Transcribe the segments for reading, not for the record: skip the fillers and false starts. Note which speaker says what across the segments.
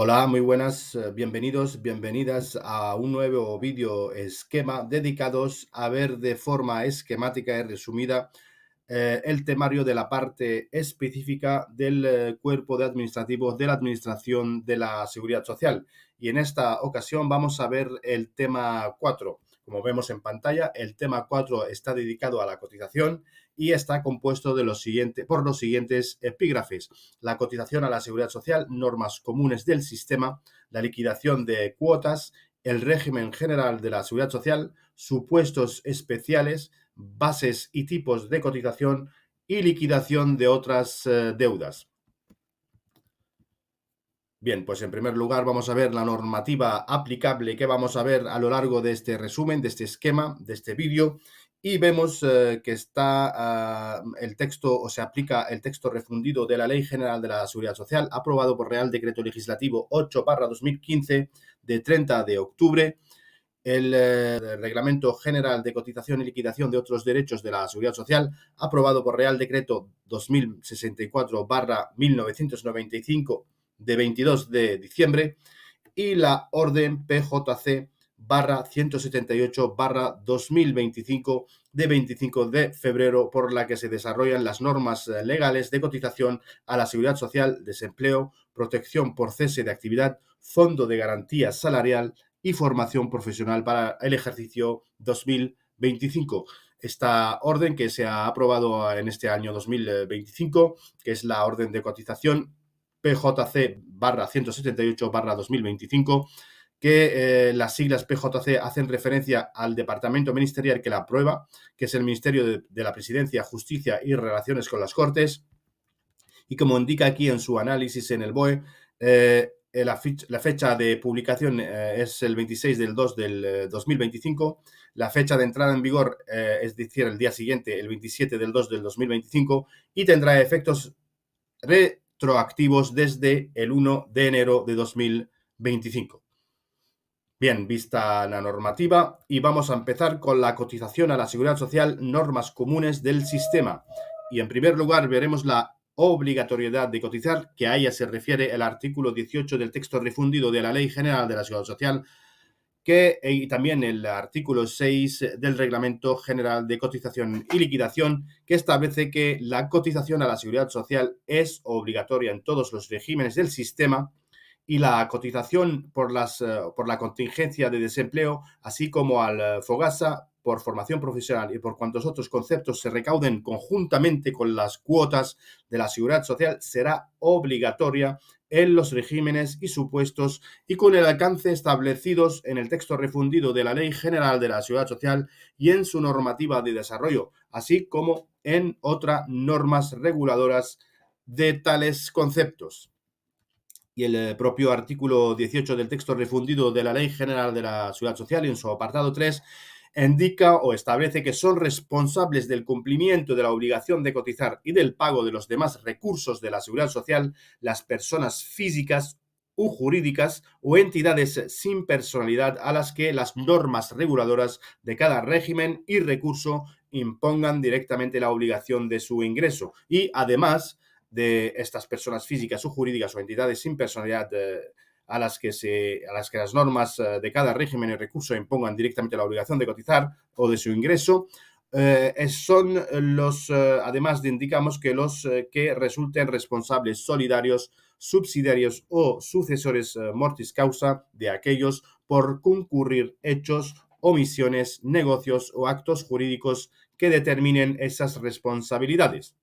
Speaker 1: Hola, muy buenas, bienvenidos, bienvenidas a un nuevo vídeo esquema dedicados a ver de forma esquemática y resumida el temario de la parte específica del cuerpo de administrativo de la Administración de la Seguridad Social. Y en esta ocasión vamos a ver el tema 4. Como vemos en pantalla, el tema 4 está dedicado a la cotización y está compuesto por los siguientes epígrafes: la cotización a la Seguridad Social, normas comunes del sistema, la liquidación de cuotas, el régimen general de la Seguridad Social, supuestos especiales, bases y tipos de cotización y liquidación de otras deudas. Bien, pues en primer lugar vamos a ver la normativa aplicable que vamos a ver a lo largo de este resumen, de este esquema, de este vídeo, y vemos que está el texto o se aplica el texto refundido de la Ley General de la Seguridad Social, aprobado por Real Decreto Legislativo 8/2015 de 30 de octubre, el Reglamento General de Cotización y Liquidación de otros derechos de la Seguridad Social, aprobado por Real Decreto 2064/1995 de 22 de diciembre, y la Orden PJC /178/2025 de 25 de febrero, por la que se desarrollan las normas legales de cotización a la Seguridad Social, desempleo, protección por cese de actividad, fondo de garantía salarial y formación profesional para el ejercicio 2025. Esta orden que se ha aprobado en este año 2025, que es la orden de cotización PJC /178/2025, que las siglas PJC hacen referencia al departamento ministerial que la aprueba, que es el Ministerio de la Presidencia, Justicia y Relaciones con las Cortes. Y como indica aquí en su análisis en el BOE, la fecha de publicación es el 26 del 2 del 2025, la fecha de entrada en vigor, es decir, el día siguiente, el 27 del 2 del 2025, y tendrá efectos retroactivos desde el 1 de enero de 2025. Bien, vista la normativa, y vamos a empezar con la cotización a la Seguridad Social, normas comunes del sistema. Y en primer lugar veremos la obligatoriedad de cotizar, que a ella se refiere el artículo 18 del texto refundido de la Ley General de la Seguridad Social, y también el artículo 6 del Reglamento General de Cotización y Liquidación, que establece que la cotización a la Seguridad Social es obligatoria en todos los regímenes del sistema, y la cotización por la contingencia de desempleo, así como al FOGASA, por formación profesional y por cuantos otros conceptos se recauden conjuntamente con las cuotas de la Seguridad Social, será obligatoria en los regímenes y supuestos y con el alcance establecidos en el texto refundido de la Ley General de la Seguridad Social y en su normativa de desarrollo, así como en otras normas reguladoras de tales conceptos. Y el propio artículo 18 del texto refundido de la Ley General de la Seguridad Social, en su apartado 3, indica o establece que son responsables del cumplimiento de la obligación de cotizar y del pago de los demás recursos de la Seguridad Social las personas físicas u jurídicas o entidades sin personalidad a las que las normas reguladoras de cada régimen y recurso impongan directamente la obligación de su ingreso. Y además de estas personas físicas o jurídicas o entidades sin personalidad a las que las normas de cada régimen y recurso impongan directamente la obligación de cotizar o de su ingreso, son además indicamos que los que resulten responsables solidarios, subsidiarios o sucesores mortis causa de aquellos por concurrir hechos, omisiones, negocios o actos jurídicos que determinen esas responsabilidades.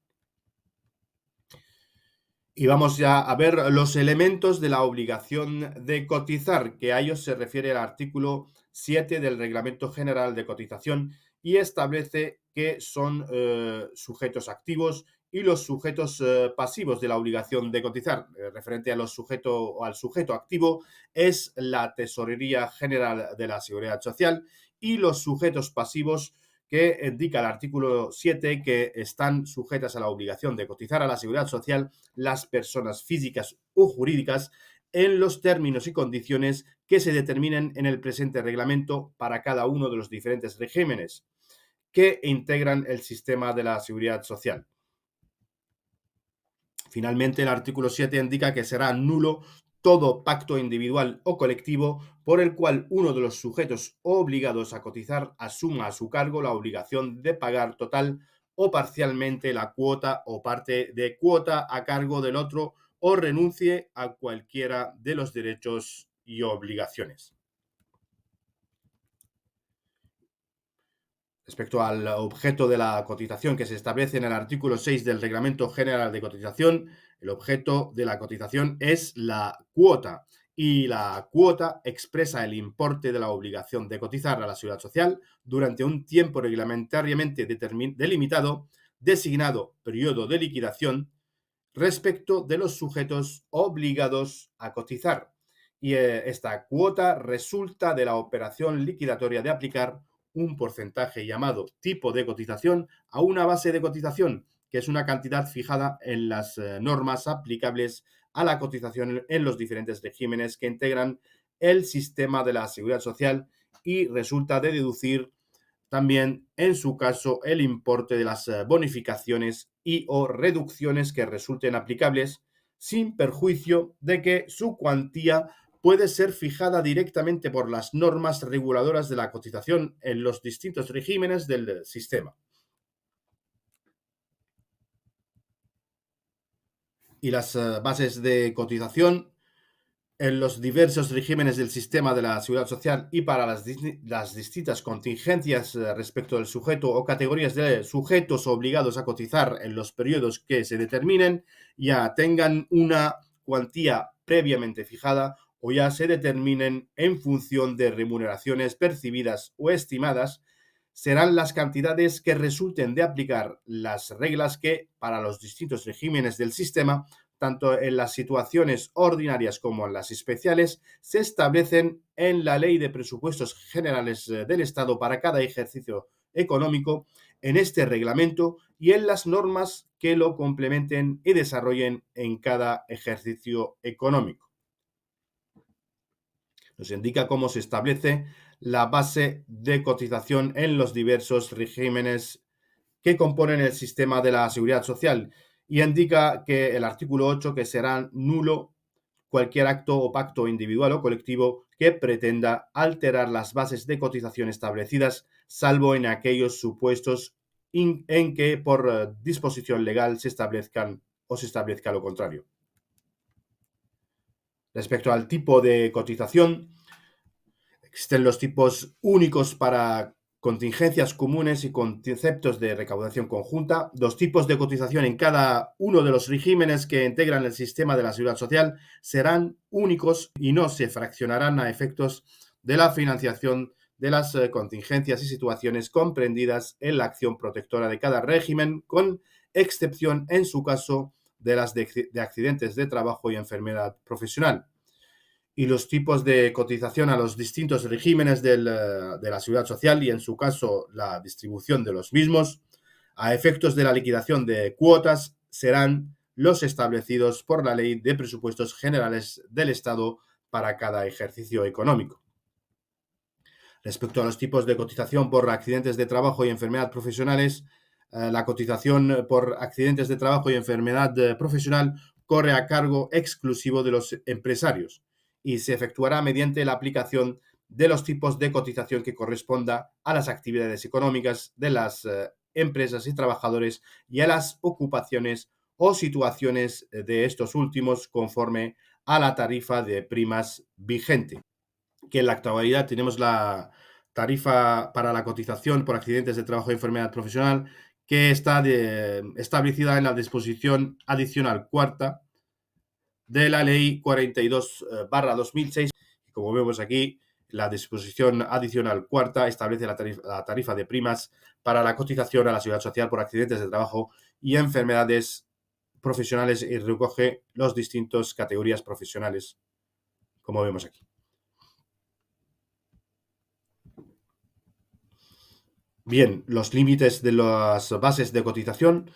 Speaker 1: Y vamos ya a ver los elementos de la obligación de cotizar, que a ellos se refiere el artículo 7 del Reglamento General de Cotización, y establece que son sujetos activos y los sujetos pasivos de la obligación de cotizar. Referente al sujeto activo es la Tesorería General de la Seguridad Social, y los sujetos pasivos, que indica el artículo 7 que están sujetas a la obligación de cotizar a la Seguridad Social las personas físicas o jurídicas en los términos y condiciones que se determinen en el presente reglamento para cada uno de los diferentes regímenes que integran el sistema de la Seguridad Social. Finalmente, el artículo 7 indica que será nulo todo pacto individual o colectivo por el cual uno de los sujetos obligados a cotizar asuma a su cargo la obligación de pagar total o parcialmente la cuota o parte de cuota a cargo del otro o renuncie a cualquiera de los derechos y obligaciones. Respecto al objeto de la cotización que se establece en el artículo 6 del Reglamento General de Cotización, el objeto de la cotización es la cuota y la cuota expresa el importe de la obligación de cotizar a la Seguridad Social durante un tiempo reglamentariamente delimitado, designado periodo de liquidación, respecto de los sujetos obligados a cotizar. Y esta cuota resulta de la operación liquidatoria de aplicar un porcentaje llamado tipo de cotización a una base de cotización, que es una cantidad fijada en las normas aplicables a la cotización en los diferentes regímenes que integran el sistema de la Seguridad Social y resulta de deducir también, en su caso, el importe de las bonificaciones y o reducciones que resulten aplicables, sin perjuicio de que su cuantía puede ser fijada directamente por las normas reguladoras de la cotización en los distintos regímenes del sistema. Y las bases de cotización en los diversos regímenes del sistema de la Seguridad Social y para las distintas contingencias respecto del sujeto o categorías de sujetos obligados a cotizar en los periodos que se determinen, ya tengan una cuantía previamente fijada o ya se determinen en función de remuneraciones percibidas o estimadas, serán las cantidades que resulten de aplicar las reglas que, para los distintos regímenes del sistema, tanto en las situaciones ordinarias como en las especiales, se establecen en la Ley de Presupuestos Generales del Estado para cada ejercicio económico, en este reglamento y en las normas que lo complementen y desarrollen en cada ejercicio económico. Nos indica cómo se establece la base de cotización en los diversos regímenes que componen el sistema de la Seguridad Social y indica que el artículo 8 que será nulo cualquier acto o pacto individual o colectivo que pretenda alterar las bases de cotización establecidas, salvo en aquellos supuestos en que por disposición legal se establezcan o se establezca lo contrario. Respecto al tipo de cotización, existen los tipos únicos para contingencias comunes y conceptos de recaudación conjunta, los tipos de cotización en cada uno de los regímenes que integran el sistema de la Seguridad Social serán únicos y no se fraccionarán a efectos de la financiación de las contingencias y situaciones comprendidas en la acción protectora de cada régimen, con excepción, en su caso, de las de accidentes de trabajo y enfermedad profesional. Y los tipos de cotización a los distintos regímenes de la Seguridad Social y, en su caso, la distribución de los mismos, a efectos de la liquidación de cuotas, serán los establecidos por la Ley de Presupuestos Generales del Estado para cada ejercicio económico. Respecto a los tipos de cotización por accidentes de trabajo y enfermedad profesionales, la cotización por accidentes de trabajo y enfermedad profesional corre a cargo exclusivo de los empresarios y se efectuará mediante la aplicación de los tipos de cotización que corresponda a las actividades económicas de las empresas y trabajadores y a las ocupaciones o situaciones de estos últimos conforme a la tarifa de primas vigente. Que en la actualidad tenemos la tarifa para la cotización por accidentes de trabajo y enfermedad profesional que está establecida en la disposición adicional cuarta de la Ley 42/2006. Como vemos aquí, la disposición adicional cuarta establece la tarifa de primas para la cotización a la Seguridad Social por accidentes de trabajo y enfermedades profesionales y recoge las distintas categorías profesionales, como vemos aquí. Bien, los límites de las bases de cotización.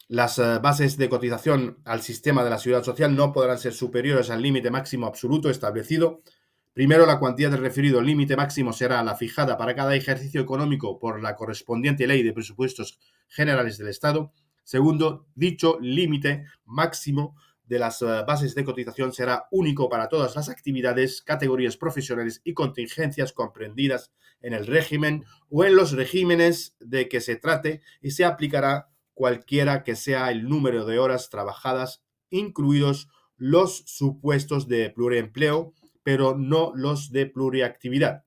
Speaker 1: Las bases de cotización al sistema de la Seguridad Social no podrán ser superiores al límite máximo absoluto establecido. Primero, la cuantía del referido límite máximo será la fijada para cada ejercicio económico por la correspondiente Ley de Presupuestos Generales del Estado. Segundo, dicho límite máximo de las bases de cotización será único para todas las actividades, categorías profesionales y contingencias comprendidas en el régimen o en los regímenes de que se trate y se aplicará cualquiera que sea el número de horas trabajadas, incluidos los supuestos de pluriempleo, pero no los de pluriactividad.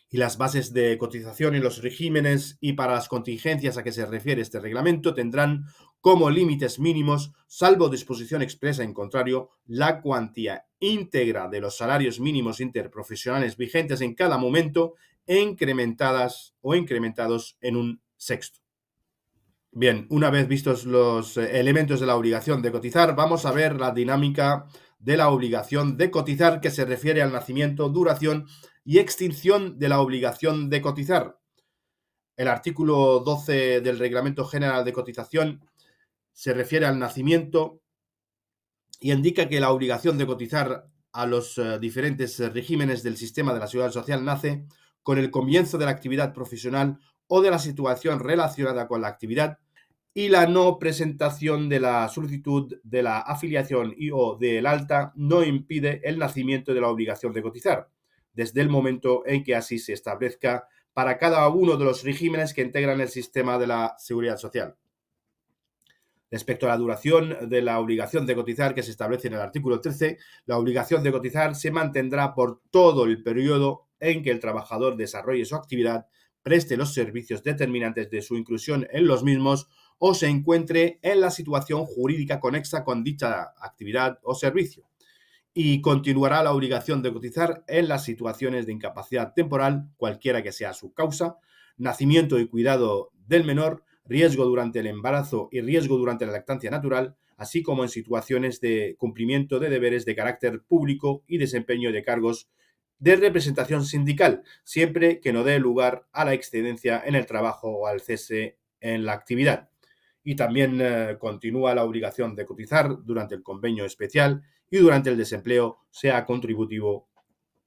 Speaker 1: Y las bases de cotización y los regímenes y para las contingencias a que se refiere este reglamento tendrán como límites mínimos, salvo disposición expresa en contrario, la cuantía íntegra de los salarios mínimos interprofesionales vigentes en cada momento, incrementadas o incrementados en un sexto. Bien, una vez vistos los elementos de la obligación de cotizar, vamos a ver la dinámica de la obligación de cotizar que se refiere al nacimiento, duración y extinción de la obligación de cotizar. El artículo 12 del Reglamento General de Cotización se refiere al nacimiento y indica que la obligación de cotizar a los diferentes regímenes del sistema de la Seguridad Social nace con el comienzo de la actividad profesional o de la situación relacionada con la actividad y la no presentación de la solicitud de la afiliación y o del alta no impide el nacimiento de la obligación de cotizar, desde el momento en que así se establezca para cada uno de los regímenes que integran el sistema de la Seguridad Social. Respecto a la duración de la obligación de cotizar que se establece en el artículo 13, la obligación de cotizar se mantendrá por todo el periodo en que el trabajador desarrolle su actividad, preste los servicios determinantes de su inclusión en los mismos o se encuentre en la situación jurídica conexa con dicha actividad o servicio. Y continuará la obligación de cotizar en las situaciones de incapacidad temporal, cualquiera que sea su causa, nacimiento y cuidado del menor, riesgo durante el embarazo y riesgo durante la lactancia natural, así como en situaciones de cumplimiento de deberes de carácter público y desempeño de cargos de representación sindical, siempre que no dé lugar a la excedencia en el trabajo o al cese en la actividad. Y también continúa la obligación de cotizar durante el convenio especial y durante el desempleo, sea contributivo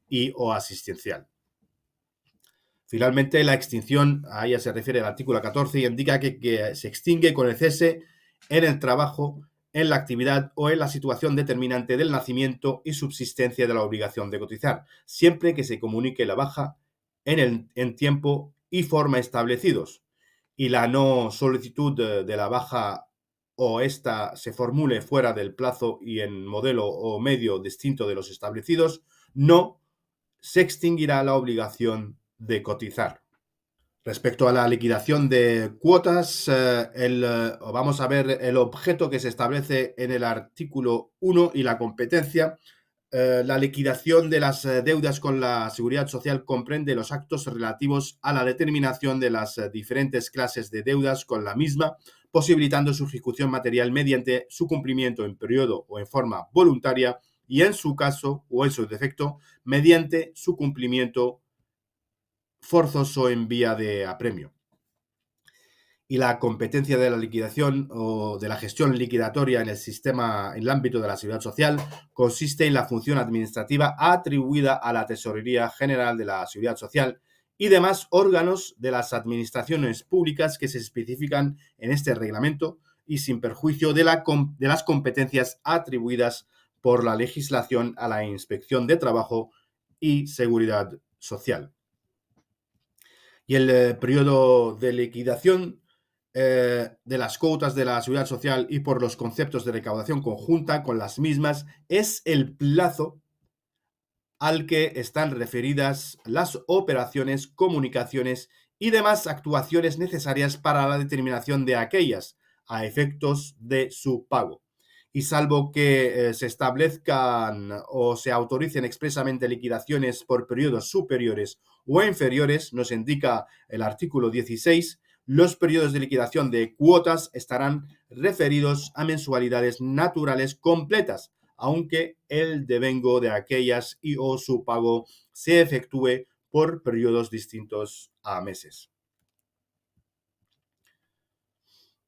Speaker 1: y o asistencial. Finalmente, la extinción, a ella se refiere el artículo 14 y indica que se extingue con el cese en el trabajo, en la actividad o en la situación determinante del nacimiento y subsistencia de la obligación de cotizar, siempre que se comunique la baja en tiempo y forma establecidos y la no solicitud de la baja o ésta se formule fuera del plazo y en modelo o medio distinto de los establecidos, no se extinguirá la obligación de cotizar. Respecto a la liquidación de cuotas, vamos a ver el objeto que se establece en el artículo 1 y la competencia. La liquidación de las deudas con la Seguridad Social comprende los actos relativos a la determinación de las diferentes clases de deudas con la misma, posibilitando su ejecución material mediante su cumplimiento en periodo o en forma voluntaria y, en su caso o en su defecto, mediante su cumplimiento forzoso en vía de apremio. Y la competencia de la liquidación o de la gestión liquidatoria en el ámbito de la Seguridad Social consiste en la función administrativa atribuida a la Tesorería General de la Seguridad Social y demás órganos de las administraciones públicas que se especifican en este reglamento y sin perjuicio de las competencias atribuidas por la legislación a la Inspección de Trabajo y Seguridad Social. Y el periodo de liquidación de las cuotas de la Seguridad Social y por los conceptos de recaudación conjunta con las mismas es el plazo al que están referidas las operaciones, comunicaciones y demás actuaciones necesarias para la determinación de aquellas a efectos de su pago. Y salvo que se establezcan o se autoricen expresamente liquidaciones por periodos superiores o inferiores, nos indica el artículo 16, los periodos de liquidación de cuotas estarán referidos a mensualidades naturales completas, aunque el devengo de aquellas y o su pago se efectúe por periodos distintos a meses.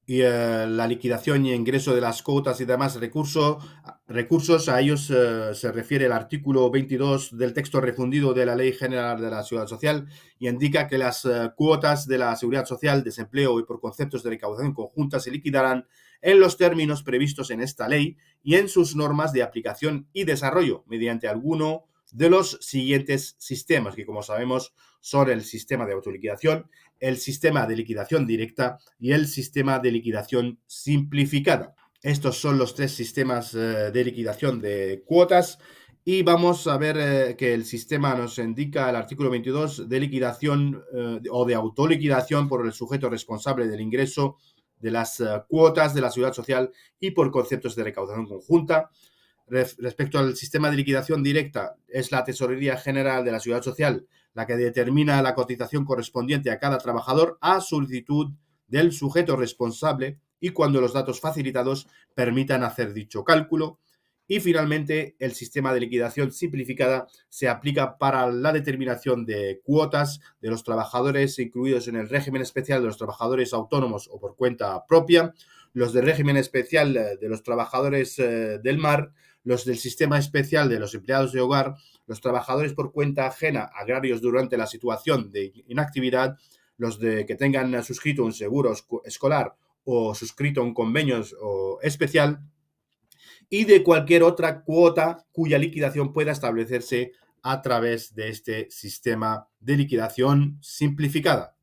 Speaker 1: Y la liquidación y ingreso de las cuotas y demás recursos a ellos se refiere el artículo 22 del texto refundido de la Ley General de la Seguridad Social y indica que las cuotas de la Seguridad Social, desempleo y por conceptos de recaudación conjunta se liquidarán en los términos previstos en esta ley y en sus normas de aplicación y desarrollo mediante alguno de los siguientes sistemas, que como sabemos son el sistema de autoliquidación, el sistema de liquidación directa y el sistema de liquidación simplificada. Estos son los tres sistemas de liquidación de cuotas y vamos a ver que el sistema nos indica el artículo 22 de liquidación o de autoliquidación por el sujeto responsable del ingreso de las cuotas de la seguridad social y por conceptos de recaudación conjunta. Respecto al sistema de liquidación directa, es la Tesorería General de la Seguridad Social la que determina la cotización correspondiente a cada trabajador a solicitud del sujeto responsable y cuando los datos facilitados permitan hacer dicho cálculo. Y finalmente, el sistema de liquidación simplificada se aplica para la determinación de cuotas de los trabajadores incluidos en el régimen especial de los trabajadores autónomos o por cuenta propia, los del régimen especial de los trabajadores del mar, los del sistema especial de los empleados de hogar, los trabajadores por cuenta ajena agrarios durante la situación de inactividad, los de que tengan suscrito un seguro escolar o suscrito un convenio especial y de cualquier otra cuota cuya liquidación pueda establecerse a través de este sistema de liquidación simplificada.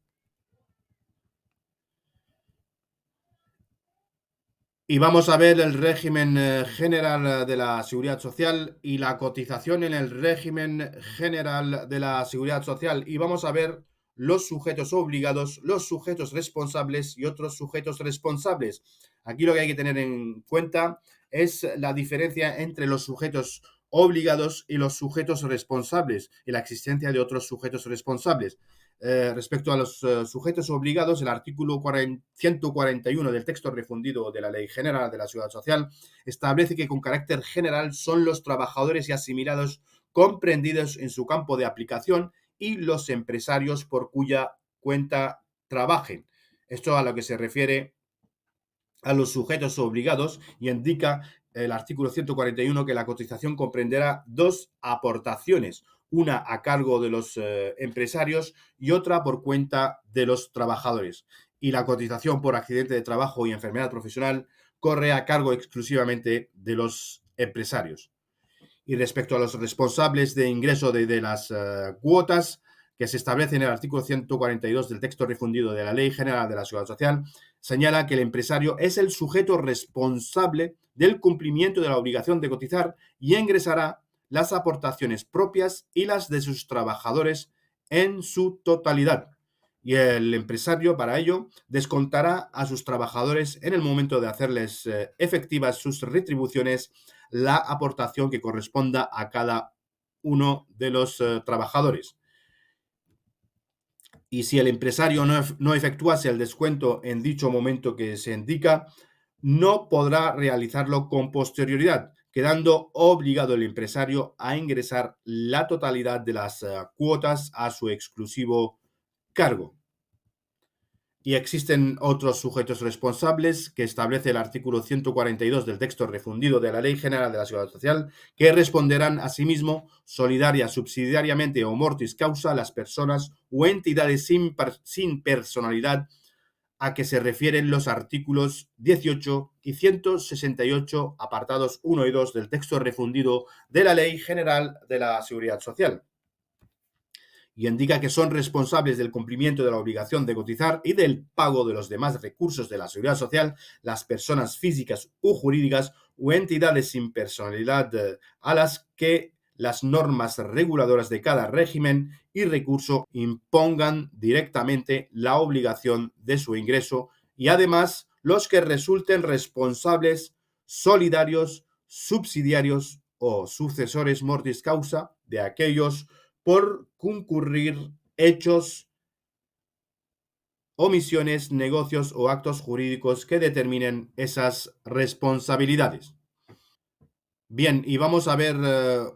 Speaker 1: Y vamos a ver el régimen general de la Seguridad Social y la cotización en el régimen general de la Seguridad Social. Y vamos a ver los sujetos obligados, los sujetos responsables y otros sujetos responsables. Aquí lo que hay que tener en cuenta es la diferencia entre los sujetos obligados y los sujetos responsables y la existencia de otros sujetos responsables. Respecto a los sujetos obligados, el artículo 141 del texto refundido de la Ley General de la Seguridad Social establece que con carácter general son los trabajadores y asimilados comprendidos en su campo de aplicación y los empresarios por cuya cuenta trabajen. Esto a lo que se refiere a los sujetos obligados y indica el artículo 141 que la cotización comprenderá dos aportaciones, una a cargo de los empresarios y otra por cuenta de los trabajadores. Y la cotización por accidente de trabajo y enfermedad profesional corre a cargo exclusivamente de los empresarios. Y respecto a los responsables de ingreso de las cuotas que se establece en el artículo 142 del texto refundido de la Ley General de la Seguridad Social, señala que el empresario es el sujeto responsable del cumplimiento de la obligación de cotizar y ingresará las aportaciones propias y las de sus trabajadores en su totalidad. Y el empresario, para ello, descontará a sus trabajadores en el momento de hacerles efectivas sus retribuciones la aportación que corresponda a cada uno de los trabajadores. Y si el empresario no efectuase el descuento en dicho momento que se indica, no podrá realizarlo con posterioridad, quedando obligado el empresario a ingresar la totalidad de las cuotas a su exclusivo cargo. Y existen otros sujetos responsables que establece el artículo 142 del texto refundido de la Ley General de la Seguridad Social, que responderán asimismo solidaria, subsidiariamente o mortis causa las personas o entidades sin personalidad a que se refieren los artículos 18 y 168, apartados 1 y 2 del texto refundido de la Ley General de la Seguridad Social. Y indica que son responsables del cumplimiento de la obligación de cotizar y del pago de los demás recursos de la seguridad social las personas físicas u jurídicas o entidades sin personalidad a las que las normas reguladoras de cada régimen y recurso impongan directamente la obligación de su ingreso y además los que resulten responsables, solidarios, subsidiarios o sucesores mortis causa de aquellos por concurrir hechos, omisiones, negocios o actos jurídicos que determinen esas responsabilidades. Bien, y vamos a ver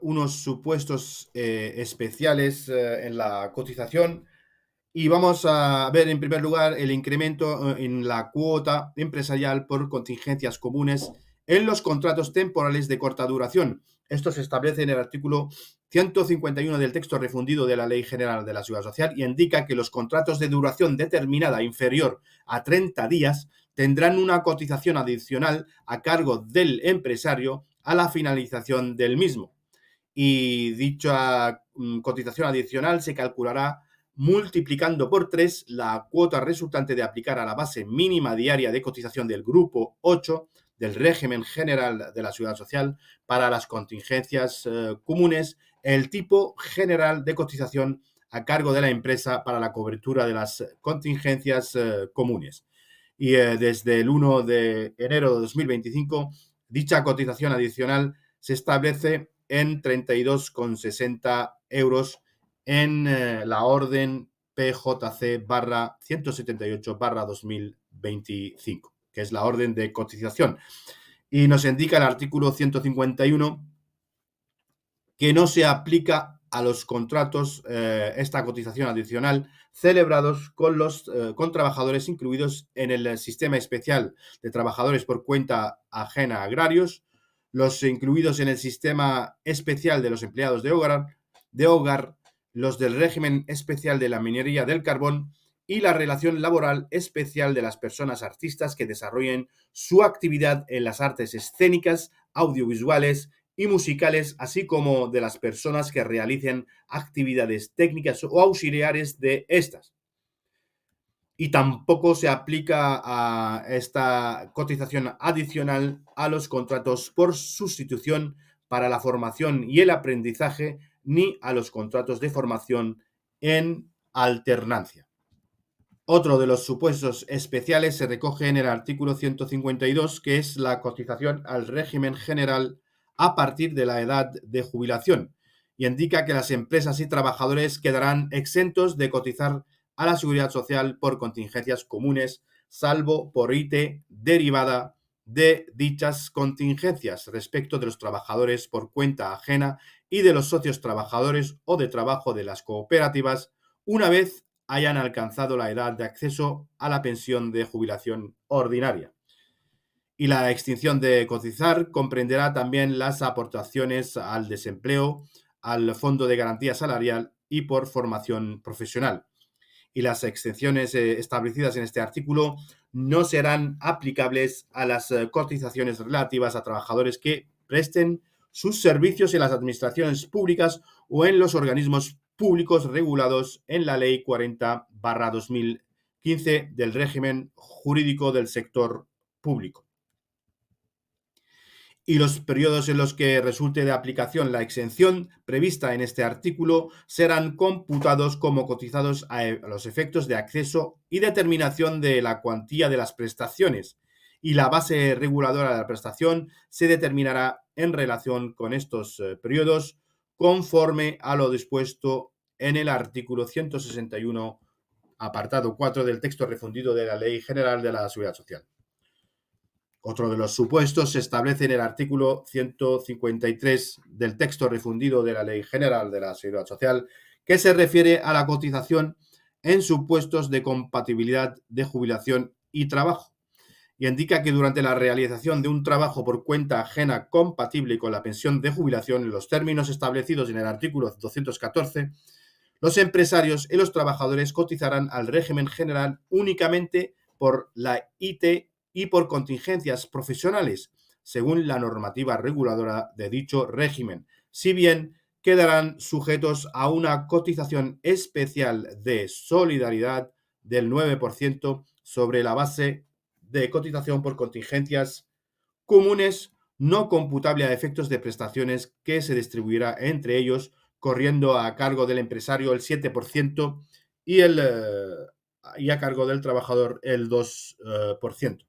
Speaker 1: unos supuestos especiales en la cotización y vamos a ver en primer lugar el incremento en la cuota empresarial por contingencias comunes en los contratos temporales de corta duración. Esto se establece en el artículo 151 del texto refundido de la Ley General de la Seguridad Social y indica que los contratos de duración determinada inferior a 30 días tendrán una cotización adicional a cargo del empresario a la finalización del mismo. Y dicha cotización adicional se calculará multiplicando por 3 la cuota resultante de aplicar a la base mínima diaria de cotización del grupo 8 del régimen general de la Seguridad Social para las contingencias comunes, el tipo general de cotización a cargo de la empresa para la cobertura de las contingencias comunes. Y desde el 1 de enero de 2025, dicha cotización adicional se establece en 32,60 euros en la orden PJC barra 178 barra 2025, que es la orden de cotización. Y nos indica el artículo 151 que no se aplica a los contratos esta cotización adicional celebrados con trabajadores incluidos en el sistema especial de trabajadores por cuenta ajena agrarios, los incluidos en el sistema especial de los empleados de hogar, los del régimen especial de la minería del carbón y la relación laboral especial de las personas artistas que desarrollen su actividad en las artes escénicas, audiovisuales y musicales, así como de las personas que realicen actividades técnicas o auxiliares de estas. Y tampoco se aplica a esta cotización adicional a los contratos por sustitución para la formación y el aprendizaje, ni a los contratos de formación en alternancia. Otro de los supuestos especiales se recoge en el artículo 152, que es la cotización al régimen general a partir de la edad de jubilación, y indica que las empresas y trabajadores quedarán exentos de cotizar a la Seguridad Social por contingencias comunes, salvo por ITE derivada de dichas contingencias respecto de los trabajadores por cuenta ajena y de los socios trabajadores o de trabajo de las cooperativas, una vez hayan alcanzado la edad de acceso a la pensión de jubilación ordinaria. Y la extinción de cotizar comprenderá también las aportaciones al desempleo, al Fondo de Garantía Salarial y por formación profesional. Y las exenciones establecidas en este artículo no serán aplicables a las cotizaciones relativas a trabajadores que presten sus servicios en las administraciones públicas o en los organismos públicos regulados en la Ley 40/2015 del régimen jurídico del sector público. Y los periodos en los que resulte de aplicación la exención prevista en este artículo serán computados como cotizados a los efectos de acceso y determinación de la cuantía de las prestaciones, y la base reguladora de la prestación se determinará en relación con estos periodos conforme a lo dispuesto en el artículo 161, apartado 4 del texto refundido de la Ley General de la Seguridad Social. Otro de los supuestos se establece en el artículo 153 del texto refundido de la Ley General de la Seguridad Social, que se refiere a la cotización en supuestos de compatibilidad de jubilación y trabajo, y indica que durante la realización de un trabajo por cuenta ajena compatible con la pensión de jubilación en los términos establecidos en el artículo 214, los empresarios y los trabajadores cotizarán al régimen general únicamente por la IT y por contingencias profesionales, según la normativa reguladora de dicho régimen, si bien quedarán sujetos a una cotización especial de solidaridad del 9% sobre la base de cotización por contingencias comunes no computable a efectos de prestaciones que se distribuirá entre ellos, corriendo a cargo del empresario el 7% y a cargo del trabajador el 2%.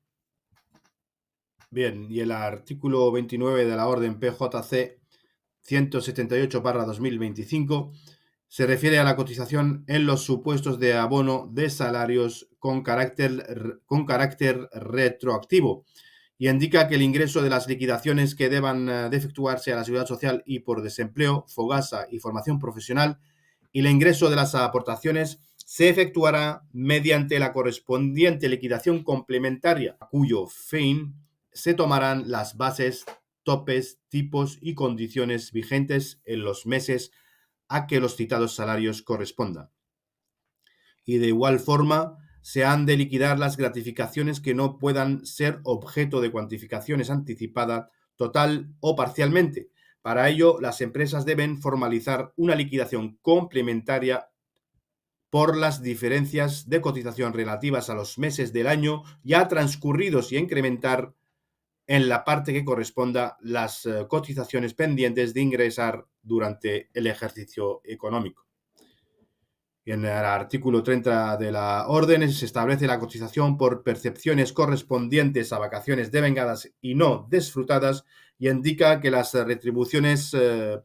Speaker 1: Bien, y el artículo 29 de la orden PJC 178/2025 se refiere a la cotización en los supuestos de abono de salarios con carácter retroactivo, y indica que el ingreso de las liquidaciones que deban de efectuarse a la Seguridad Social y por desempleo, fogasa y formación profesional, y el ingreso de las aportaciones se efectuará mediante la correspondiente liquidación complementaria, a cuyo fin se tomarán las bases, topes, tipos y condiciones vigentes en los meses a que los citados salarios correspondan. Y de igual forma, se han de liquidar las gratificaciones que no puedan ser objeto de cuantificaciones anticipada total o parcialmente. Para ello, las empresas deben formalizar una liquidación complementaria por las diferencias de cotización relativas a los meses del año ya transcurridos y incrementar en la parte que corresponda las cotizaciones pendientes de ingresar durante el ejercicio económico. Y en el artículo 30 de la orden se establece la cotización por percepciones correspondientes a vacaciones devengadas y no disfrutadas y indica que las retribuciones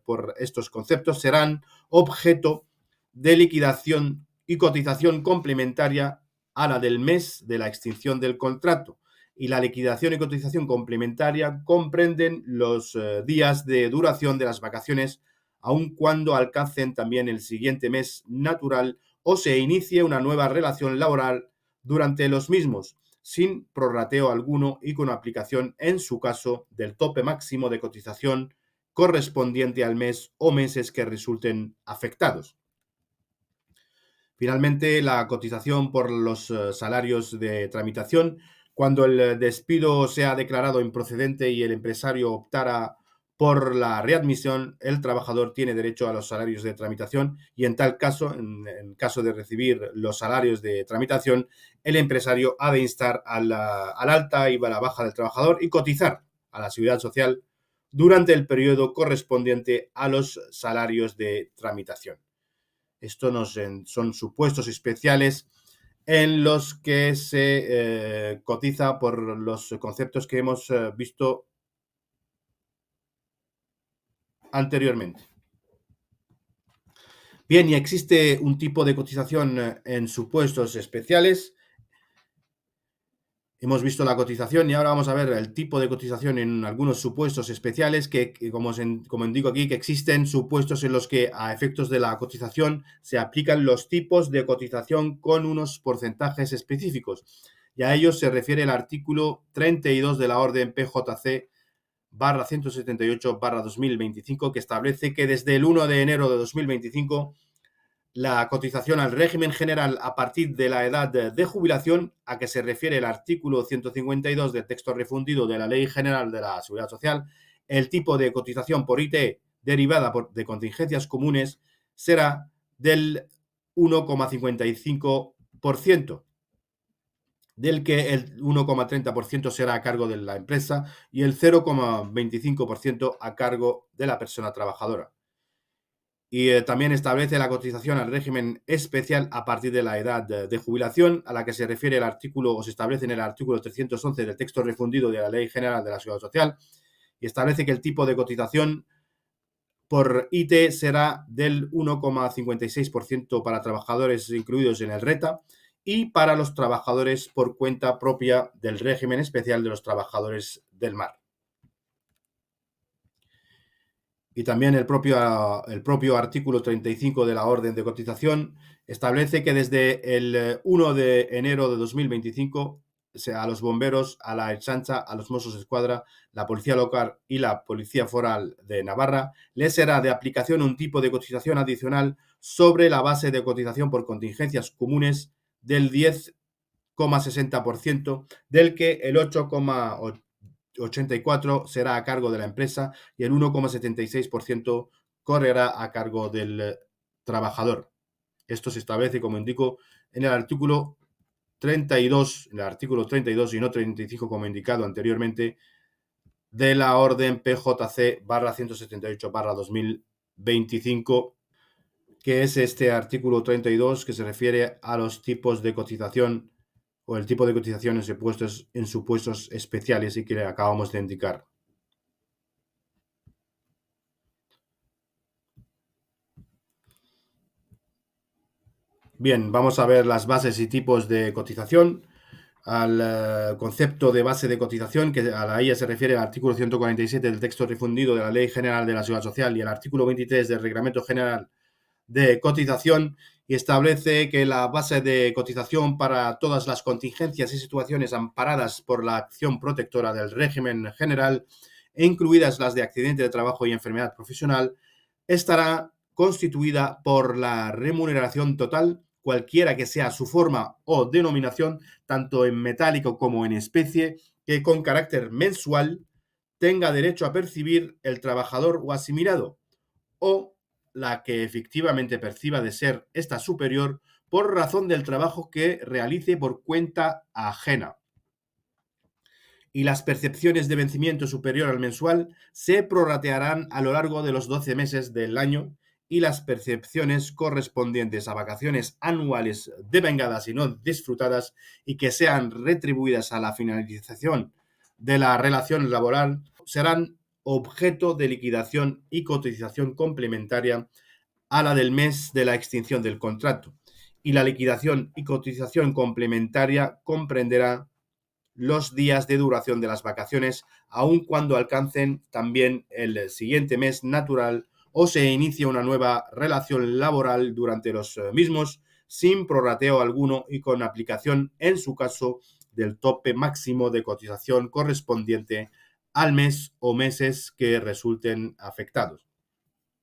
Speaker 1: por estos conceptos serán objeto de liquidación y cotización complementaria a la del mes de la extinción del contrato. Y la liquidación y cotización complementaria comprenden los días de duración de las vacaciones, aun cuando alcancen también el siguiente mes natural o se inicie una nueva relación laboral durante los mismos, sin prorrateo alguno y con aplicación, en su caso, del tope máximo de cotización correspondiente al mes o meses que resulten afectados. Finalmente, la cotización por los salarios de tramitación. Cuando el despido sea declarado improcedente y el empresario optara por la readmisión, el trabajador tiene derecho a los salarios de tramitación y en tal caso, en caso de recibir los salarios de tramitación, el empresario ha de instar al alta y a la baja del trabajador y cotizar a la Seguridad Social durante el periodo correspondiente a los salarios de tramitación. Son supuestos especiales en los que se cotiza por los conceptos que hemos visto anteriormente. Bien, y existe un tipo de cotización en supuestos especiales. Hemos visto la cotización y ahora vamos a ver el tipo de cotización en algunos supuestos especiales que como indico aquí, que existen supuestos en los que a efectos de la cotización se aplican los tipos de cotización con unos porcentajes específicos. Y a ellos se refiere el artículo 32 de la orden PJC /178/2025, que establece que desde el 1 de enero de 2025 la cotización al régimen general a partir de la edad de jubilación, a que se refiere el artículo 152 del texto refundido de la Ley General de la Seguridad Social, el tipo de cotización por IT derivada de contingencias comunes será del 1,55%, del que el 1,30% será a cargo de la empresa y el 0,25% a cargo de la persona trabajadora. Y también establece la cotización al régimen especial a partir de la edad de jubilación, a la que se refiere el artículo, o se establece en el artículo 311 del texto refundido de la Ley General de la Seguridad Social, y establece que el tipo de cotización por IT será del 1,56% para trabajadores incluidos en el RETA y para los trabajadores por cuenta propia del régimen especial de los trabajadores del mar. Y también el propio artículo 35 de la orden de cotización establece que desde el 1 de enero de 2025 a los bomberos, a la Ertzaintza, a los Mossos d'Esquadra, la Policía Local y la Policía Foral de Navarra les será de aplicación un tipo de cotización adicional sobre la base de cotización por contingencias comunes del 10,60%, del que el 8,84 será a cargo de la empresa y el 1,76% correrá a cargo del trabajador. Esto se establece, como indico, en el artículo 32, y no 35 como indicado anteriormente, de la orden PJC /178/2025, que es este artículo 32 que se refiere a los tipos de cotización o el tipo de cotización en supuestos especiales y que le acabamos de indicar. Bien, vamos a ver las bases y tipos de cotización. Al concepto de base de cotización, que a ella se refiere el artículo 147 del texto refundido de la Ley General de la Seguridad Social y el artículo 23 del Reglamento General de Cotización, y establece que la base de cotización para todas las contingencias y situaciones amparadas por la acción protectora del régimen general, incluidas las de accidente de trabajo y enfermedad profesional, estará constituida por la remuneración total cualquiera que sea su forma o denominación, tanto en metálico como en especie, que con carácter mensual tenga derecho a percibir el trabajador o asimilado, o la que efectivamente perciba de ser esta superior por razón del trabajo que realice por cuenta ajena. Y las percepciones de vencimiento superior al mensual se prorratearán a lo largo de los 12 meses del año, y las percepciones correspondientes a vacaciones anuales devengadas y no disfrutadas y que sean retribuidas a la finalización de la relación laboral serán objeto de liquidación y cotización complementaria a la del mes de la extinción del contrato. Y la liquidación y cotización complementaria comprenderá los días de duración de las vacaciones, aun cuando alcancen también el siguiente mes natural o se inicie una nueva relación laboral durante los mismos, sin prorrateo alguno y con aplicación, en su caso, del tope máximo de cotización correspondiente al mes o meses que resulten afectados.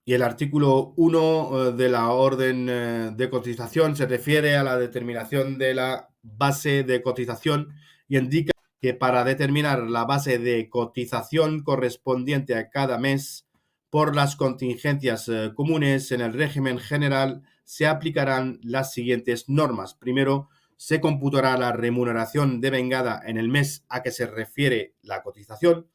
Speaker 1: Y el artículo 1 de la orden de cotización se refiere a la determinación de la base de cotización y indica que para determinar la base de cotización correspondiente a cada mes por las contingencias comunes en el régimen general se aplicarán las siguientes normas. Primero, se computará la remuneración devengada en el mes a que se refiere la cotización.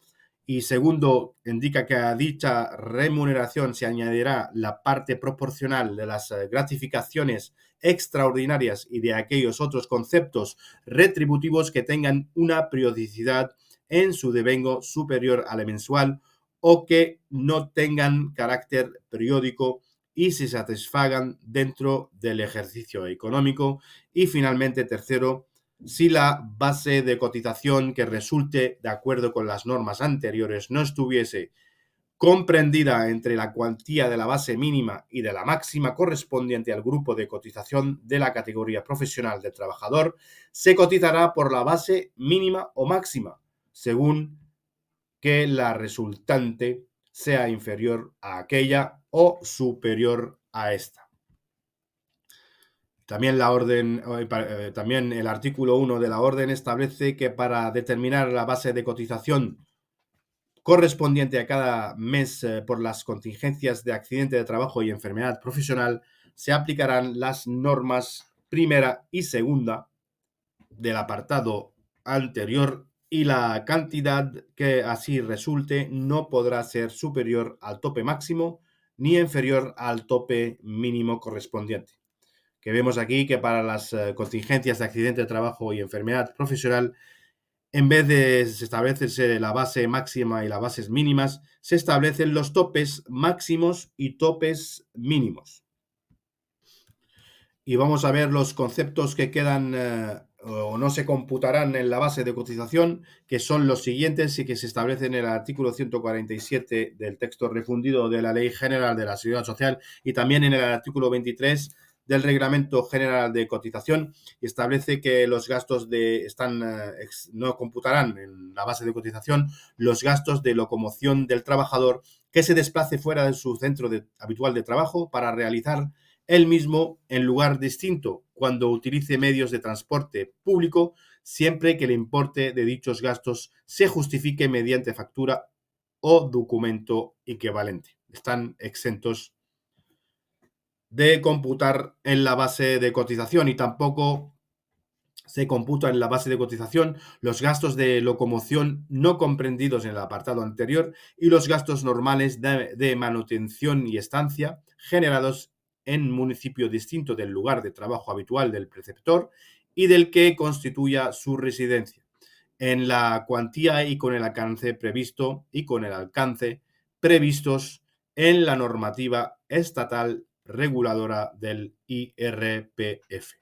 Speaker 1: Y segundo, indica que a dicha remuneración se añadirá la parte proporcional de las gratificaciones extraordinarias y de aquellos otros conceptos retributivos que tengan una periodicidad en su devengo superior a la mensual o que no tengan carácter periódico y se satisfagan dentro del ejercicio económico. Y finalmente, tercero, si la base de cotización que resulte de acuerdo con las normas anteriores no estuviese comprendida entre la cuantía de la base mínima y de la máxima correspondiente al grupo de cotización de la categoría profesional del trabajador, se cotizará por la base mínima o máxima, según que la resultante sea inferior a aquella o superior a esta. También también el artículo 1 de la orden establece que para determinar la base de cotización correspondiente a cada mes por las contingencias de accidente de trabajo y enfermedad profesional, se aplicarán las normas primera y segunda del apartado anterior y la cantidad que así resulte no podrá ser superior al tope máximo ni inferior al tope mínimo correspondiente. Que vemos aquí que para las contingencias de accidente de trabajo y enfermedad profesional, en vez de establecerse la base máxima y las bases mínimas, se establecen los topes máximos y topes mínimos. Y vamos a ver los conceptos que quedan o no se computarán en la base de cotización, que son los siguientes y que se establecen en el artículo 147 del texto refundido de la Ley General de la Seguridad Social y también en el artículo 23 del Reglamento General de Cotización, y establece que los gastos no computarán en la base de cotización los gastos de locomoción del trabajador que se desplace fuera de su centro habitual de trabajo para realizar el mismo en lugar distinto cuando utilice medios de transporte público, siempre que el importe de dichos gastos se justifique mediante factura o documento equivalente. Están exentos de computar en la base de cotización y tampoco se computa en la base de cotización los gastos de locomoción no comprendidos en el apartado anterior y los gastos normales de manutención y estancia generados en municipio distinto del lugar de trabajo habitual del preceptor y del que constituya su residencia, en la cuantía y con el alcance previstos en la normativa estatal reguladora del IRPF.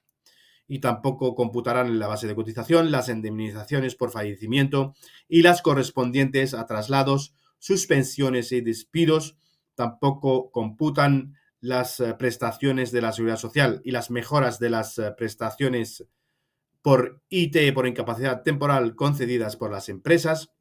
Speaker 1: Y tampoco computarán en la base de cotización las indemnizaciones por fallecimiento y las correspondientes a traslados, suspensiones y despidos. Tampoco computan las prestaciones de la Seguridad Social y las mejoras de las prestaciones por IT, por incapacidad temporal, concedidas por las empresas,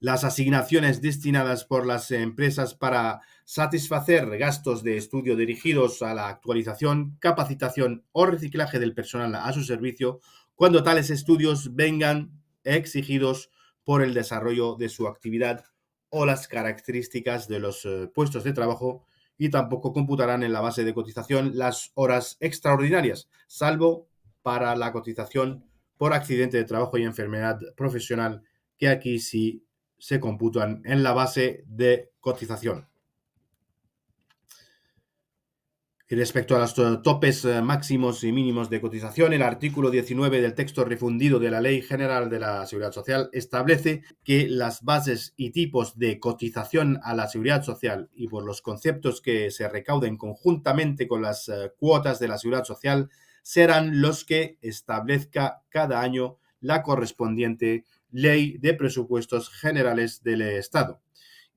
Speaker 1: Las asignaciones destinadas por las empresas para satisfacer gastos de estudio dirigidos a la actualización, capacitación o reciclaje del personal a su servicio, cuando tales estudios vengan exigidos por el desarrollo de su actividad o las características de los puestos de trabajo, y tampoco computarán en la base de cotización las horas extraordinarias, salvo para la cotización por accidente de trabajo y enfermedad profesional, que aquí sí se computan en la base de cotización. Y respecto a los topes máximos y mínimos de cotización, el artículo 19 del texto refundido de la Ley General de la Seguridad Social establece que las bases y tipos de cotización a la Seguridad Social y por los conceptos que se recauden conjuntamente con las cuotas de la Seguridad Social serán los que establezca cada año la correspondiente Ley de Presupuestos Generales del Estado,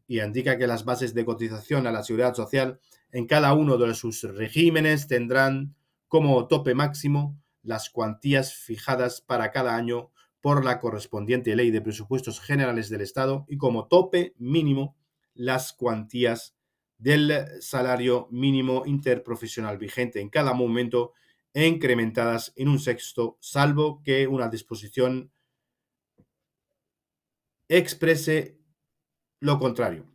Speaker 1: y indica que las bases de cotización a la Seguridad Social en cada uno de sus regímenes tendrán como tope máximo las cuantías fijadas para cada año por la correspondiente Ley de Presupuestos Generales del Estado, y como tope mínimo las cuantías del salario mínimo interprofesional vigente en cada momento, incrementadas en un sexto, salvo que una disposición exprese lo contrario.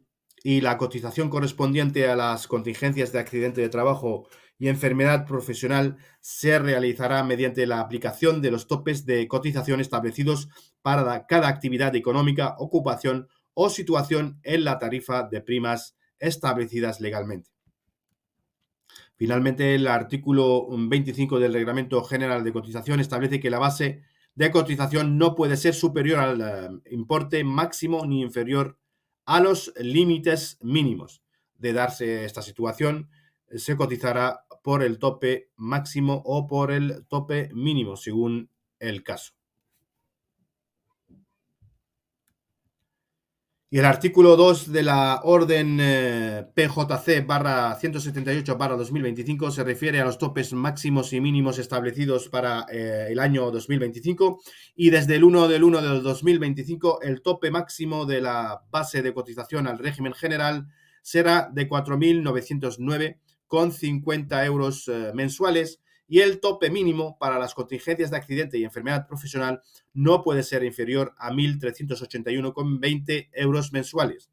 Speaker 1: Y la cotización correspondiente a las contingencias de accidente de trabajo y enfermedad profesional se realizará mediante la aplicación de los topes de cotización establecidos para cada actividad económica, ocupación o situación en la tarifa de primas establecidas legalmente. Finalmente, el artículo 25 del Reglamento General de Cotización establece que la base de cotización no puede ser superior al importe máximo ni inferior a los límites mínimos. De darse esta situación, se cotizará por el tope máximo o por el tope mínimo, según el caso. Y el artículo 2 de la orden PJC barra 178 barra 2025 se refiere a los topes máximos y mínimos establecidos para el año 2025, y desde el 1 del 1 del 2025 el tope máximo de la base de cotización al régimen general será de 4.909,50 euros mensuales, y el tope mínimo para las contingencias de accidente y enfermedad profesional no puede ser inferior a 1.381,20 euros mensuales.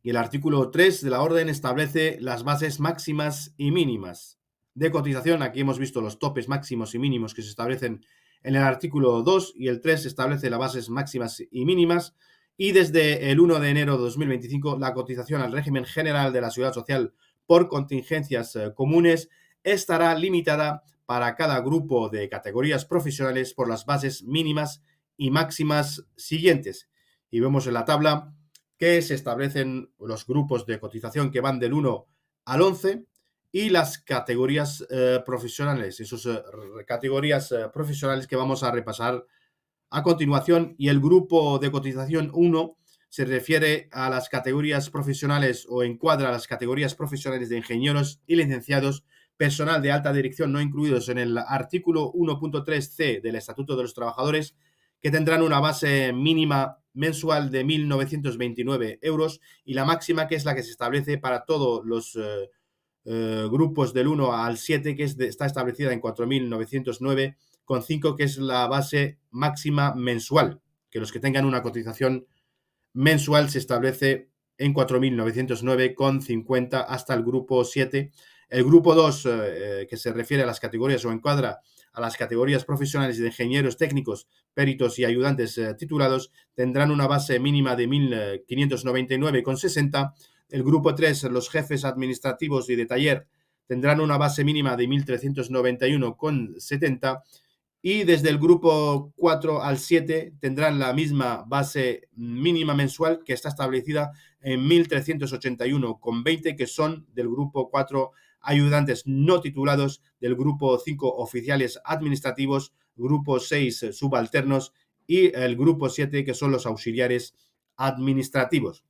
Speaker 1: Y el artículo 3 de la orden establece las bases máximas y mínimas de cotización. Aquí hemos visto los topes máximos y mínimos que se establecen en el artículo 2, y el 3 establece las bases máximas y mínimas. Y desde el 1 de enero de 2025, la cotización al régimen general de la Seguridad Social por contingencias comunes estará limitada para cada grupo de categorías profesionales por las bases mínimas y máximas siguientes. Y vemos en la tabla que se establecen los grupos de cotización que van del 1 al 11 y las categorías profesionales, esas categorías profesionales que vamos a repasar a continuación. Y el grupo de cotización 1 se refiere a las categorías profesionales o encuadra a las categorías profesionales de ingenieros y licenciados, personal de alta dirección no incluidos en el artículo 1.3c del Estatuto de los Trabajadores, que tendrán una base mínima mensual de 1.929 euros, y la máxima, que es la que se establece para todos los grupos del 1 al 7, que está establecida en 4.909,5, que es la base máxima mensual, que los que tengan una cotización mensual se establece en 4.909,50 hasta el grupo 7. El grupo 2, que se refiere a las categorías o encuadra a las categorías profesionales de ingenieros técnicos, peritos y ayudantes titulados, tendrán una base mínima de 1.599,60. El grupo 3, los jefes administrativos y de taller, tendrán una base mínima de 1.391,70. Y desde el grupo 4 al 7 tendrán la misma base mínima mensual, que está establecida en 1.381,20, que son del grupo 4 ayudantes no titulados, del grupo 5 oficiales administrativos, grupo 6 subalternos y el grupo 7, que son los auxiliares administrativos.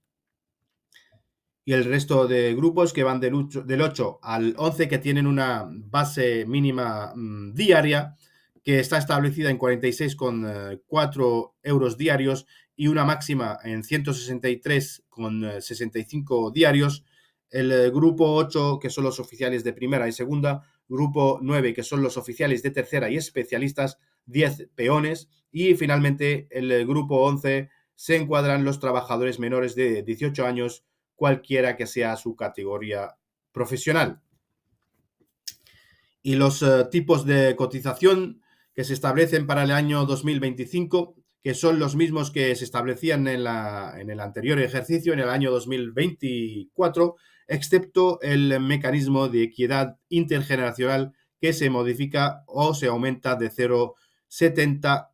Speaker 1: Y el resto de grupos que van del 8 al 11, que tienen una base mínima diaria, que está establecida en 46,4 euros diarios, y una máxima en 163,65 diarios. El grupo 8, que son los oficiales de primera y segunda, grupo 9, que son los oficiales de tercera y especialistas, 10 peones, y finalmente el grupo 11 se encuadran los trabajadores menores de 18 años, cualquiera que sea su categoría profesional. Y los tipos de cotización que se establecen para el año 2025, que son los mismos que se establecían en el anterior ejercicio, en el año 2024, excepto el mecanismo de equidad intergeneracional, que se modifica o se aumenta de 0,70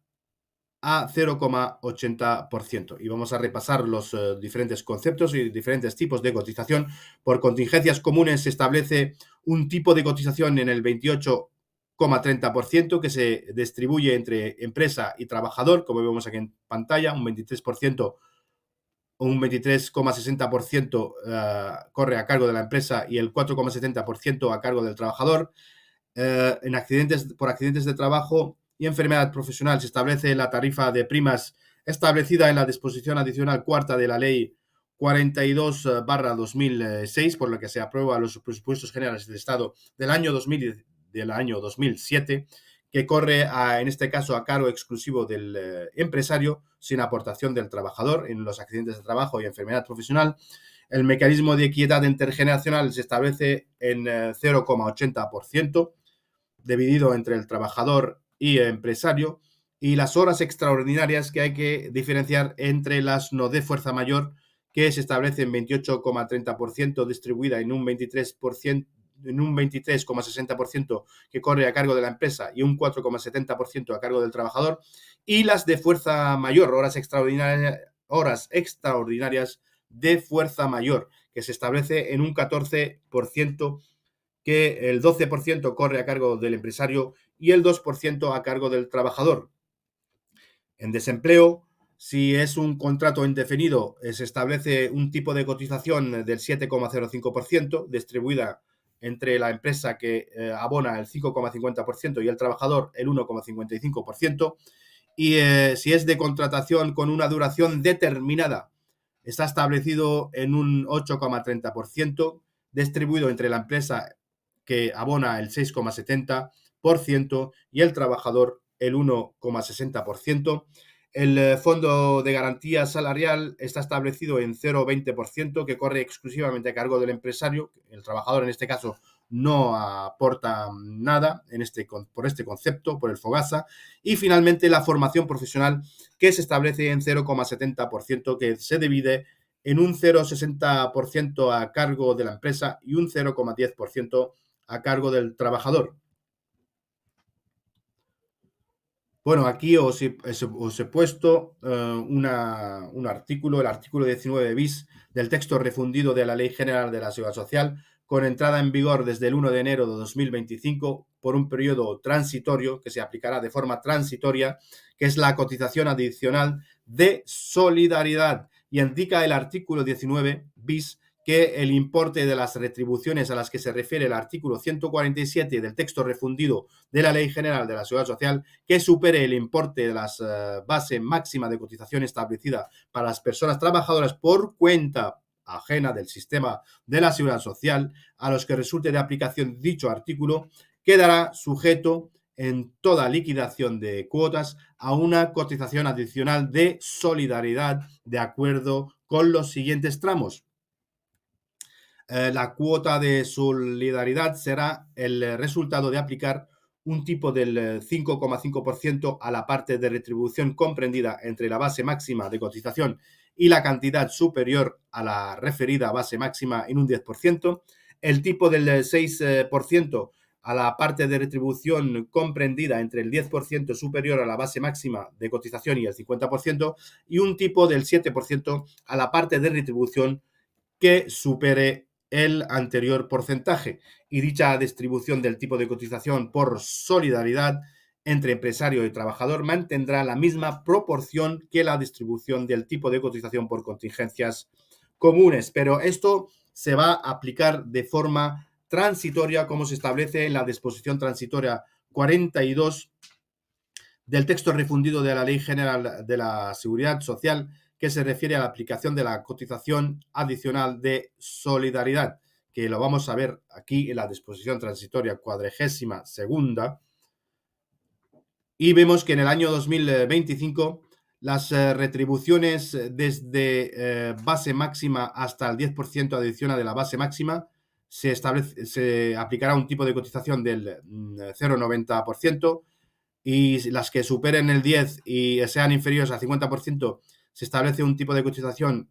Speaker 1: a 0,80%. Y vamos a repasar los diferentes conceptos y diferentes tipos de cotización. Por contingencias comunes se establece un tipo de cotización en el 28,30% que se distribuye entre empresa y trabajador, como vemos aquí en pantalla, un 23% o un 23,60% corre a cargo de la empresa y el 4,70% a cargo del trabajador. Por accidentes de trabajo y enfermedad profesional se establece la tarifa de primas establecida en la disposición adicional cuarta de la Ley 42/2006, por lo que se aprueba los presupuestos generales del Estado del año 2000 y del año 2007, que corre en este caso a cargo exclusivo del empresario sin aportación del trabajador en los accidentes de trabajo y enfermedad profesional. El mecanismo de equidad intergeneracional se establece en 0,80%, dividido entre el trabajador y el empresario, y las horas extraordinarias, que hay que diferenciar entre las no de fuerza mayor, que se establece en 28,30%, distribuida en un 23%, en un 23,60% que corre a cargo de la empresa y un 4,70% a cargo del trabajador, y las de fuerza mayor, horas extraordinarias de fuerza mayor, que se establece en un 14%, que el 12% corre a cargo del empresario y el 2% a cargo del trabajador. En desempleo, si es un contrato indefinido, se establece un tipo de cotización del 7,05%, distribuida entre la empresa, que abona el 5,50%, y el trabajador el 1,55%. Y si es de contratación con una duración determinada, está establecido en un 8,30%, distribuido entre la empresa, que abona el 6,70%, y el trabajador el 1,60%. El fondo de garantía salarial está establecido en 0,20%, que corre exclusivamente a cargo del empresario. El trabajador, en este caso, no aporta nada por este concepto, por el FOGASA. Y finalmente la formación profesional, que se establece en 0,70%, que se divide en un 0,60% a cargo de la empresa y un 0,10% a cargo del trabajador. Bueno, aquí os he puesto un artículo, el artículo 19 bis del texto refundido de la Ley General de la Seguridad Social, con entrada en vigor desde el 1 de enero de 2025 por un periodo transitorio que se aplicará de forma transitoria, que es la cotización adicional de solidaridad. Y indica el artículo 19 bis que el importe de las retribuciones a las que se refiere el artículo 147 del texto refundido de la Ley General de la Seguridad Social, que supere el importe de las base máxima de cotización establecida para las personas trabajadoras por cuenta ajena del sistema de la Seguridad Social, a los que resulte de aplicación dicho artículo, quedará sujeto en toda liquidación de cuotas a una cotización adicional de solidaridad, de acuerdo con los siguientes tramos. La cuota de solidaridad será el resultado de aplicar un tipo del 5,5% a la parte de retribución comprendida entre la base máxima de cotización y la cantidad superior a la referida base máxima en un 10%, el tipo del 6% a la parte de retribución comprendida entre el 10% superior a la base máxima de cotización y el 50%, y un tipo del 7% a la parte de retribución que supere el anterior porcentaje. Y dicha distribución del tipo de cotización por solidaridad entre empresario y trabajador mantendrá la misma proporción que la distribución del tipo de cotización por contingencias comunes. Pero esto se va a aplicar de forma transitoria, como se establece en la disposición transitoria 42 del texto refundido de la Ley General de la Seguridad Social, que se refiere a la aplicación de la cotización adicional de solidaridad, que lo vamos a ver aquí en la disposición transitoria 42ª, y vemos que en el año 2025 las retribuciones desde base máxima hasta el 10% adicional de la base máxima se aplicará un tipo de cotización del 0,90%, y las que superen el 10 y sean inferiores al 50% se establece un tipo de cotización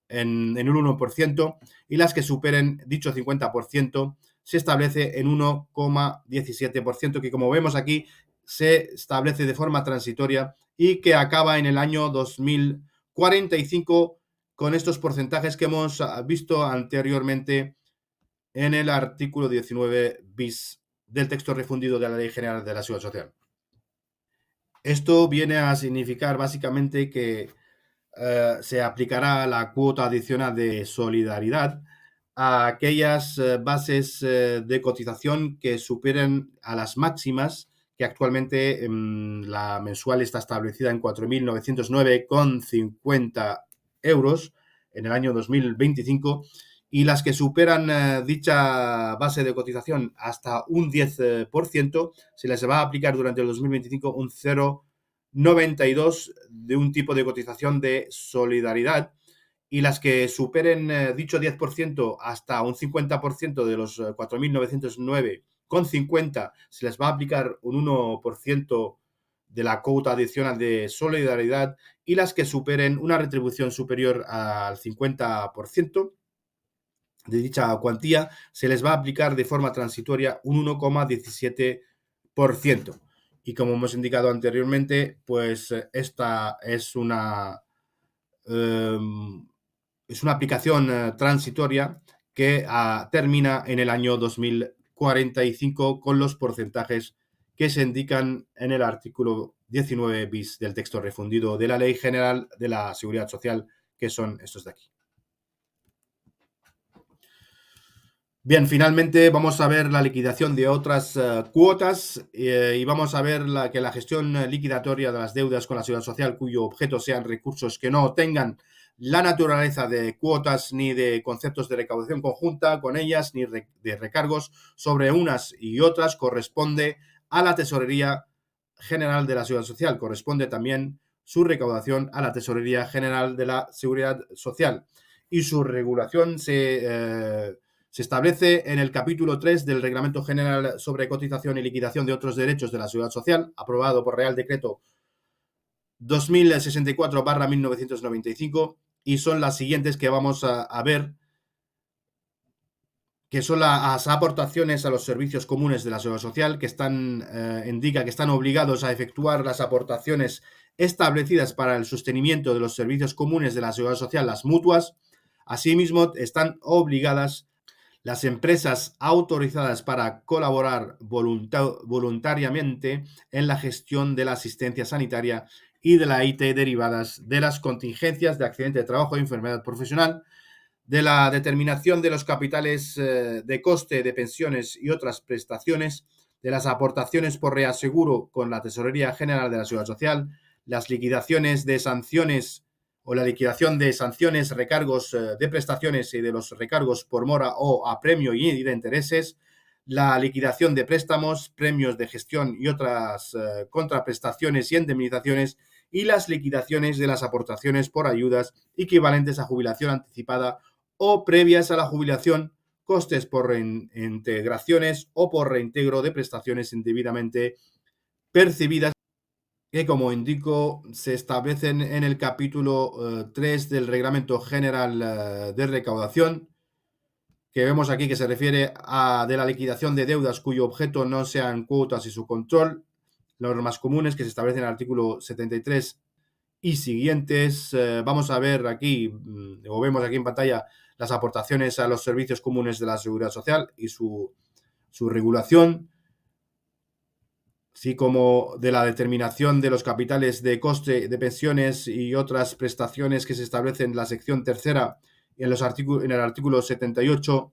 Speaker 1: en un 1%, y las que superen dicho 50% se establece en 1,17%, que como vemos aquí se establece de forma transitoria y que acaba en el año 2045 con estos porcentajes que hemos visto anteriormente en el artículo 19 bis del texto refundido de la Ley General de la Seguridad Social. Esto viene a significar básicamente que se aplicará la cuota adicional de solidaridad a aquellas bases de cotización que superen a las máximas, que actualmente la mensual está establecida en 4.909,50 euros en el año 2025, y las que superan dicha base de cotización hasta un 10%, se les va a aplicar durante el 2025 un 0,92 de un tipo de cotización de solidaridad, y las que superen dicho 10% hasta un 50% de los 4.909,50 se les va a aplicar un 1% de la cuota adicional de solidaridad, y las que superen una retribución superior al 50% de dicha cuantía se les va a aplicar de forma transitoria un 1,17%. Y como hemos indicado anteriormente, pues esta es una aplicación transitoria que termina en el año 2045 con los porcentajes que se indican en el artículo 19 bis del texto refundido de la Ley General de la Seguridad Social, que son estos de aquí. Bien, finalmente vamos a ver la liquidación de otras cuotas y vamos a ver que la gestión liquidatoria de las deudas con la Seguridad Social cuyo objeto sean recursos que no tengan la naturaleza de cuotas ni de conceptos de recaudación conjunta con ellas, ni de recargos sobre unas y otras, corresponde a la Tesorería General de la Seguridad Social. Corresponde también su recaudación a la Tesorería General de la Seguridad Social, y su regulación se establece en el capítulo 3 del Reglamento General sobre Cotización y Liquidación de otros Derechos de la Seguridad Social, aprobado por Real Decreto 2064/1995, y son las siguientes que vamos a ver, que son las aportaciones a los servicios comunes de la Seguridad Social, que indica que están obligados a efectuar las aportaciones establecidas para el sostenimiento de los servicios comunes de la Seguridad Social, las mutuas. Asimismo, están obligadas las empresas autorizadas para colaborar voluntariamente en la gestión de la asistencia sanitaria y de la IT derivadas de las contingencias de accidente de trabajo y enfermedad profesional, de la determinación de los capitales de coste de pensiones y otras prestaciones, de las aportaciones por reaseguro con la Tesorería General de la Seguridad Social, las liquidaciones de sanciones o la liquidación de sanciones, recargos de prestaciones y de los recargos por mora o a premio y de intereses, la liquidación de préstamos, premios de gestión y otras contraprestaciones y indemnizaciones, y las liquidaciones de las aportaciones por ayudas equivalentes a jubilación anticipada o previas a la jubilación, costes por reintegraciones o por reintegro de prestaciones indebidamente percibidas, que, como indico, se establecen en el capítulo 3 del Reglamento General de Recaudación, que vemos aquí que se refiere de la liquidación de deudas cuyo objeto no sean cuotas y su control, normas comunes que se establecen en el artículo 73 y siguientes. Vamos a ver aquí, o vemos aquí en pantalla, las aportaciones a los servicios comunes de la Seguridad Social y su regulación, así como de la determinación de los capitales de coste de pensiones y otras prestaciones que se establecen en la sección tercera en el artículo 78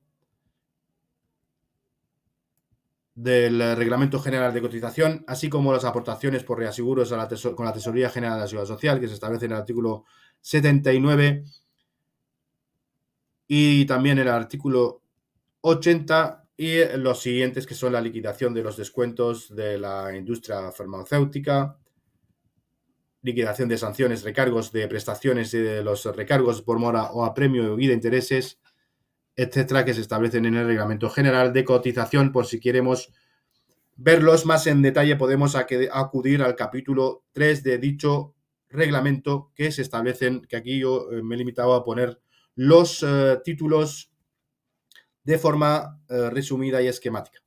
Speaker 1: del Reglamento General de Cotización, así como las aportaciones por reaseguros con la Tesorería General de la Seguridad Social, que se establece en el artículo 79, y también el artículo 80, y los siguientes, que son la liquidación de los descuentos de la industria farmacéutica, liquidación de sanciones, recargos de prestaciones y de los recargos por mora o a premio y de intereses, etcétera, que se establecen en el Reglamento General de Cotización. Por si queremos verlos más en detalle, podemos acudir al capítulo 3 de dicho reglamento, que se establecen, que aquí yo me he limitado a poner los títulos de forma resumida y esquemática.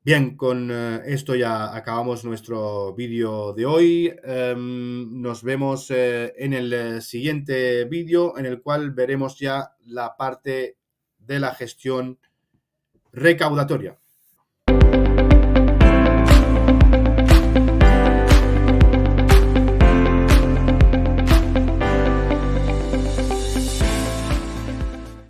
Speaker 1: Bien, con esto ya acabamos nuestro vídeo de hoy. Nos vemos en el siguiente vídeo, en el cual veremos ya la parte de la gestión recaudatoria.